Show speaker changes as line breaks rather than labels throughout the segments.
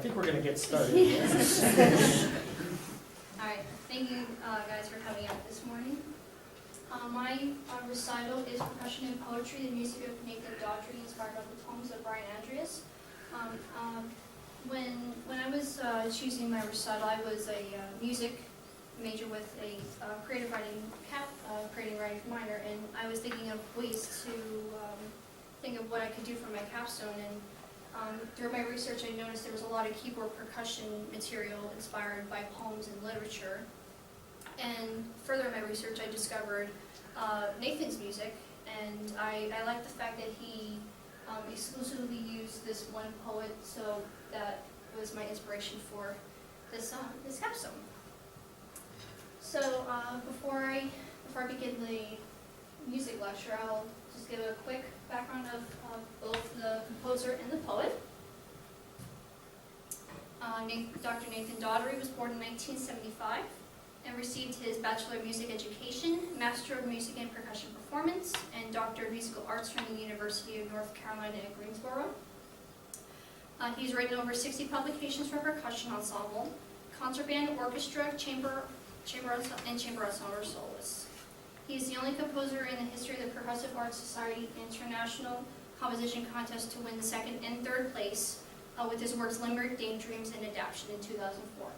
think we're going to get started.
All right, thank you guys for coming out this morning. My recital is Percussion and Poetry, the music of Nathan Daughtrey, inspired by the poems of Brian Andreas. When I was choosing my recital, I was a music major with a creative writing minor, and I was thinking of ways to think of what I could do for my capstone. And through my research, I noticed there was a lot of keyboard percussion material inspired by poems and literature. And further in my research, I discovered Nathan's music, and I liked the fact that he exclusively used this one poet, so that was my inspiration for this capstone. So before I begin the music lecture, I'll just give a quick background of both the composer and the poet. Dr. Nathan Daughtrey was born in 1975 and received his Bachelor of Music Education, Master of Music and Percussion Performance, and Doctor of Musical Arts from the University of North Carolina at Greensboro. He's written over 60 publications for percussion ensemble, concert band, orchestra, chamber ensemble soloists. He is the only composer in the history of the Percussive Arts Society International Composition Contest to win the second and third place with his works Limerick, Daydreams, and Adaption in 2004.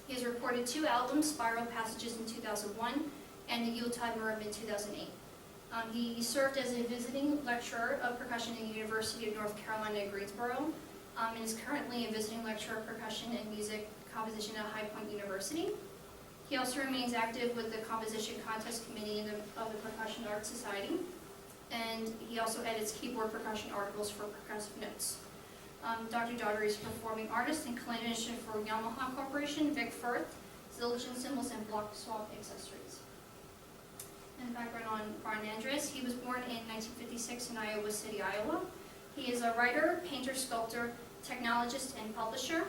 He has recorded 2 albums, Spiral Passages in 2001 and The Yuletide Marimba in 2008. He served as a visiting lecturer of percussion at the University of North Carolina at Greensboro, and is currently a visiting lecturer of percussion and music composition at High Point University. He also remains active with the Composition Contest Committee of the Percussion Arts Society, and he also edits keyboard percussion articles for Percussive Notes. Dr. Daughtrey is a performing artist and clinician for Yamaha Corporation, Vic Firth, Zildjian cymbals, and block swamp accessories. And background on Brian Andreas. He was born in 1956 in Iowa City, Iowa. He is a writer, painter, sculptor, technologist, and publisher.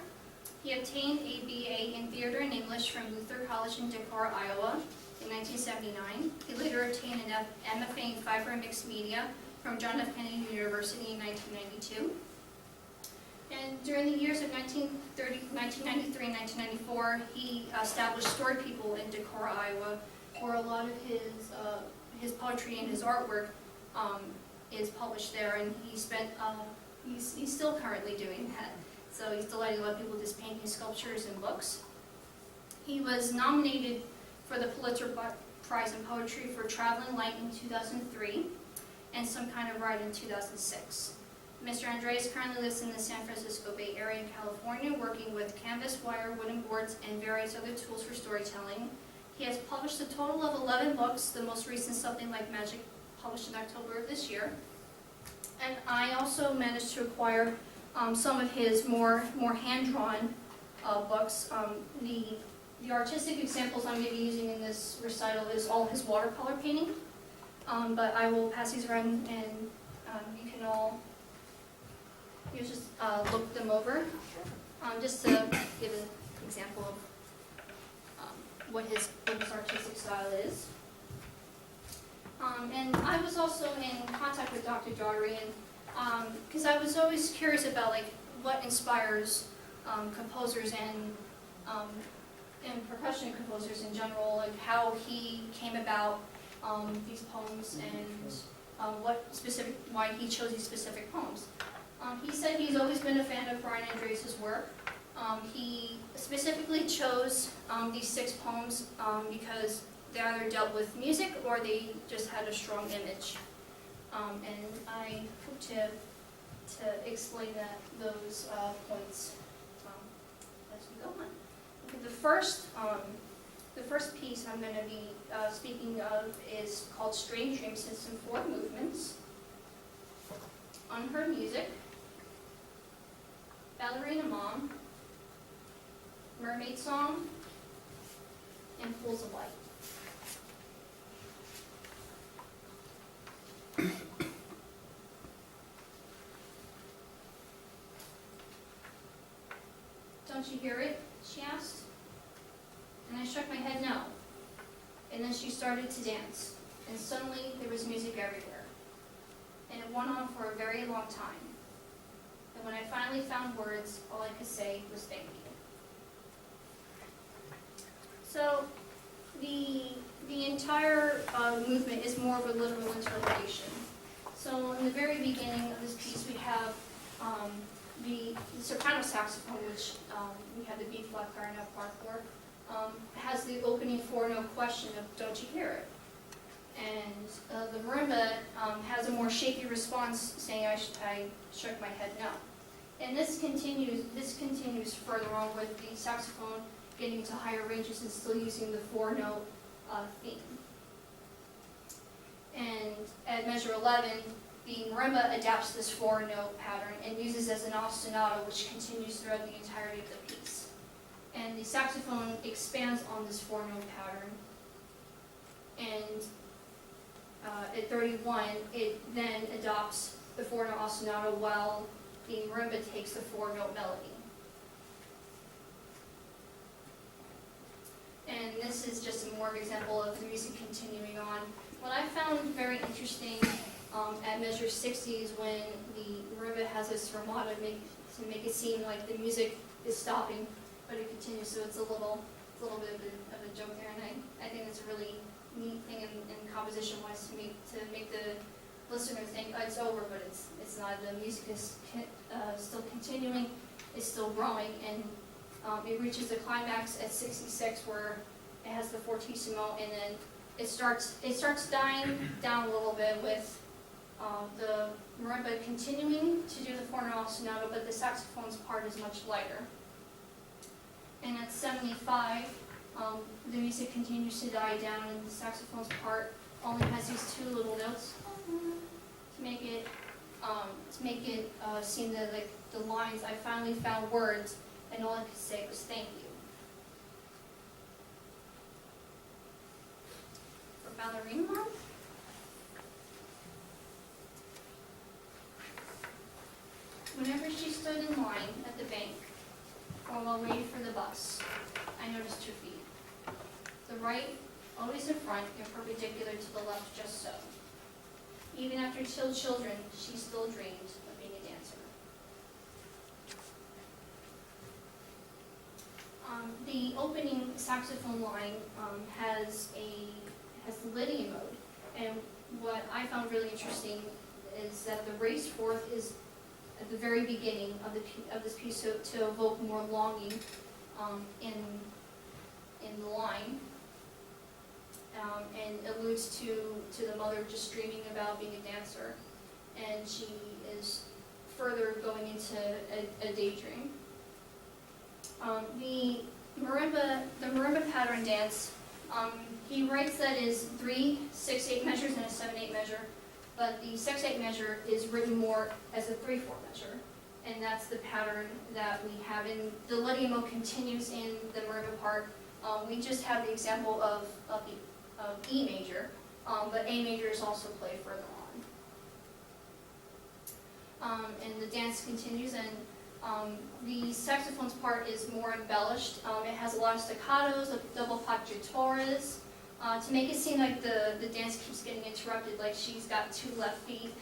He obtained a BA in Theater and English from Luther College in Decorah, Iowa in 1979. He later obtained an MFA in Fiber and Mixed Media from John F. Kennedy University in 1992. And during the years of 1993 and 1994, he established Story People in Decorah, Iowa, where a lot of his poetry and his artwork is published there, and he's still currently doing that. So he's delighting a lot of people with his paintings, sculptures, and books. He was nominated for the Pulitzer Prize in Poetry for Traveling Light in 2003 and Some Kind of Ride in 2006. Mr. Andreas currently lives in the San Francisco Bay Area in California, working with canvas, wire, wooden boards, and various other tools for storytelling. He has published a total of 11 books, the most recent, Something Like Magic, published in October of this year. And I also managed to acquire some of his more hand-drawn books. The artistic examples I'm going to be using in this recital is all his watercolor painting, but I will pass these around, and you can all just look them over, just to give an example of what his artistic style is. And I was also in contact with Dr. Daughtrey, and because I was always curious about what inspires composers and percussion composers in general, how he came about these poems, and why he chose these specific poems. He said he's always been a fan of Brian Andreas' work. He specifically chose these 6 poems because they either dealt with music or they just had a strong image. And I hope to explain those points as we go on. Okay, the first piece I'm going to be speaking of is called Strange Dreams. It's in 4 movements. Unheard Music, Ballerina Mom, Mermaid Song, and Pools of Light. Don't you hear it? She asked. And I shook my head no. And then she started to dance. And suddenly there was music everywhere. And it went on for a very long time. And when I finally found words, all I could say was thank you. So the entire movement is more of a literal interpretation. So in the very beginning of this piece, we have the soprano saxophone, which we have the B flat clarinet part for, has the opening 4-note question of "Don't you hear it?" And the marimba has a more shaky response, saying I shook my head no. And this continues further on with the saxophone getting to higher ranges and still using the 4-note theme. And at measure 11, the marimba adapts this 4-note pattern and uses as an ostinato, which continues throughout the entirety of the piece. And the saxophone expands on this 4-note pattern. And at 31, it then adopts the 4-note ostinato while the marimba takes the 4-note melody. And this is just a more example of the music continuing on. What I found very interesting at measure 60 is when the marimba has this fermata to make it seem like the music is stopping, but it continues. So it's a little bit of a joke there, and I think it's a really neat thing in composition-wise to make the listener think, oh, it's over, but it's not. The music is still continuing, it's still growing, and it reaches the climax at 66 where it has the fortissimo, and then it starts dying down a little bit with the marimba continuing to do the 4-note ostinato, but the saxophone's part is much lighter. And at 75, the music continues to die down, and the saxophone's part only has these 2 little notes to make it seem that like the lines. I finally found words, and all I could say was thank you. For ballerina line, whenever she stood in line at the bank or while waiting for the bus, I noticed her feet. The right, always in front, and perpendicular to the left, just so. Even after 2 children, she still dreamed of being a dancer. The opening saxophone line has the Lydian mode, and what I found really interesting is that the raised fourth is at the very beginning of this piece to evoke more longing in the line, and alludes to the mother just dreaming about being a dancer, and she is further going into a daydream. The marimba pattern dance, he writes that is 3 6/8 measures and a 7/8 measure, but the 6/8 measure is written more as a 3/4 measure, and that's the pattern that we have. And the Lydian continues in the marimba part. We just have the example of E major, but A major is also played further on. And the dance continues, and the saxophone's part is more embellished. It has a lot of staccatos, double pacciatoras, to make it seem like the dance keeps getting interrupted, like she's got 2 left feet.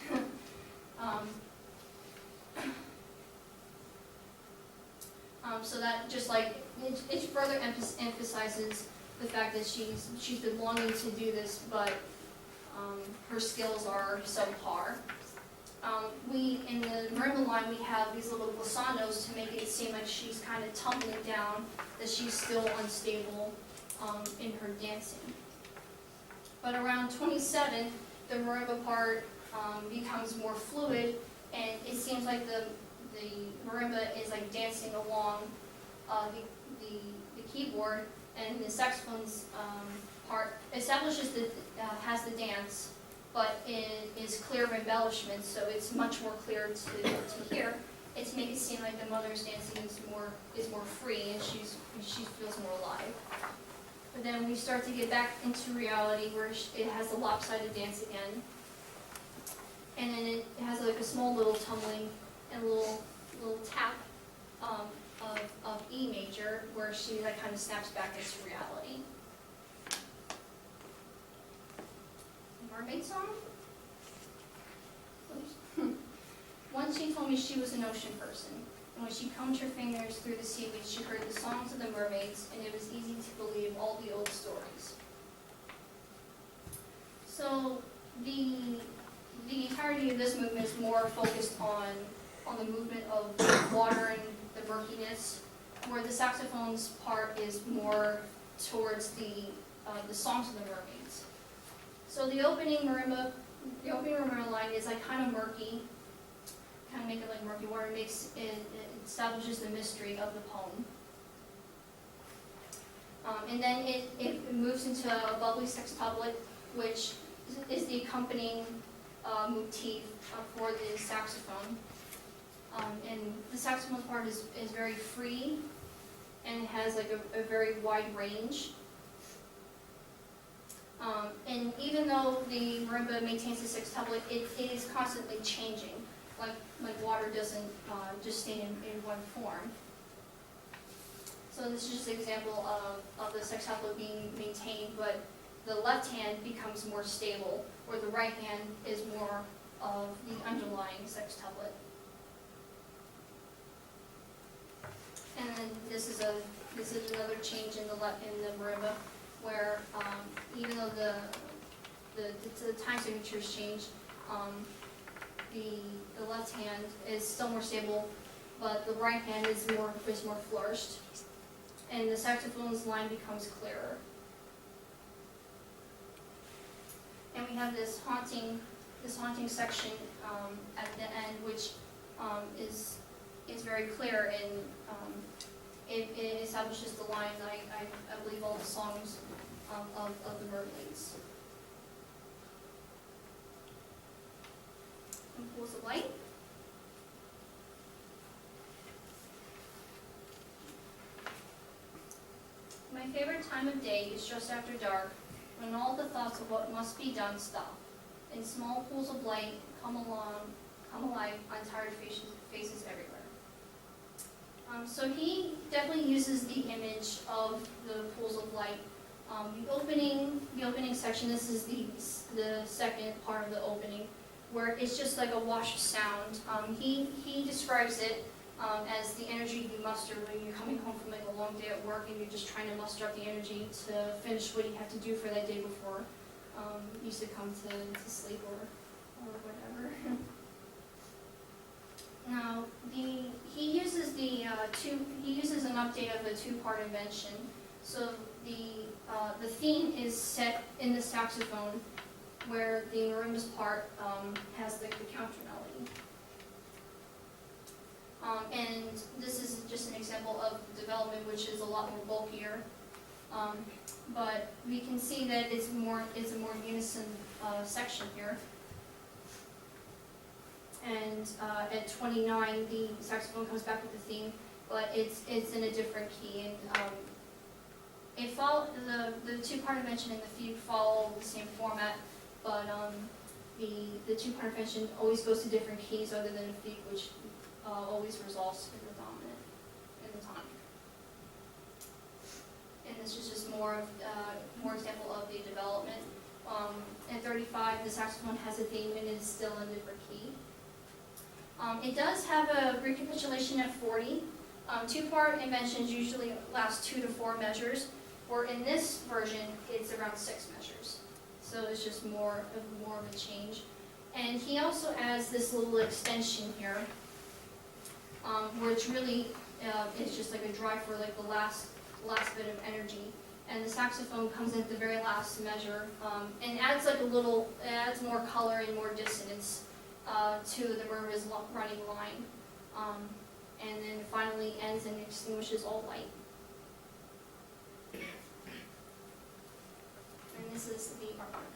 So that just like, it further emphasizes the fact that she's been longing to do this, but her skills are subpar. In the marimba line, we have these little glissandos to make it seem like she's kind of tumbling down, that she's still unstable in her dancing. But around 27, the marimba part becomes more fluid, and it seems like the marimba is like dancing along the keyboard, and the saxophone's part establishes has the dance, but it is clear of embellishment, so it's much more clear to hear. It's making it seem like the mother's dancing is more free, and she feels more alive. But then we start to get back into reality, where it has a lopsided dance again, and then it has like a small little tumbling and a little tap of E major, where she like kind of snaps back into reality. Mermaid song? Once she told me me she was an ocean person, and when she combed her fingers through the seaweed, she heard the songs of the mermaids, and it was easy to believe all the old stories. So the entirety of this movement is more focused on the movement of water and the murkiness, where the saxophone's part is more towards the songs of the mermaids. So the opening marimba line is like kind of murky, kind of make it like murky water. It establishes the mystery of the poem. And then it moves into a bubbly sextuplet, which is the accompanying motif for the saxophone. And the saxophone part is very free and has like a very wide range. And even though the marimba maintains the sextuplet, it is constantly changing. Like water doesn't just stay in one form. So this is just an example of the sextuplet being maintained, but the left hand becomes more stable, where the right hand is more of the underlying sextuplet. And then this is another change in the marimba, where even though the time signatures change, the left hand is still more stable, but the right hand is more flourished, and the saxophone's line becomes clearer. And we have this haunting section at the end, which is very clear, and it establishes the line. I believe all the songs of the mermaids. And pools of light. My favorite time of day is just after dark, when all the thoughts of what must be done stop, and small pools of light come alive on tired faces everywhere. So he definitely uses the image of the pools of light. The opening section. This is the second part of the opening, where it's just like a wash of sound. He describes it as the energy you muster when you're coming home from like a long day at work and you're just trying to muster up the energy to finish what you have to do for that day before you succumb to sleep or whatever. Now he uses an update of a two-part invention. So the theme is set in the saxophone, where the marimba's part has the counter melody. And this is just an example of development, which is a lot more bulkier. But we can see that it's a more unison section here. And at 29, the saxophone comes back with the theme, but it's in a different key. And the two-part invention and the fugue follow the same format, but the two-part invention always goes to different keys other than the fugue, which always resolves in the dominant, in the tonic. And this is just more example of the development. At 35, the saxophone has a theme and it's still in a different key. It does have a recapitulation at 40. Two-part inventions usually last 2 to 4 measures, or in this version, it's around 6 measures. So it's just more of a change. And he also adds this little extension here, which really is just like a drive for like the last bit of energy. And the saxophone comes in at the very last measure and adds like adds more color and more dissonance to the marimba's running line. And then finally ends and extinguishes all light. And this is the artwork.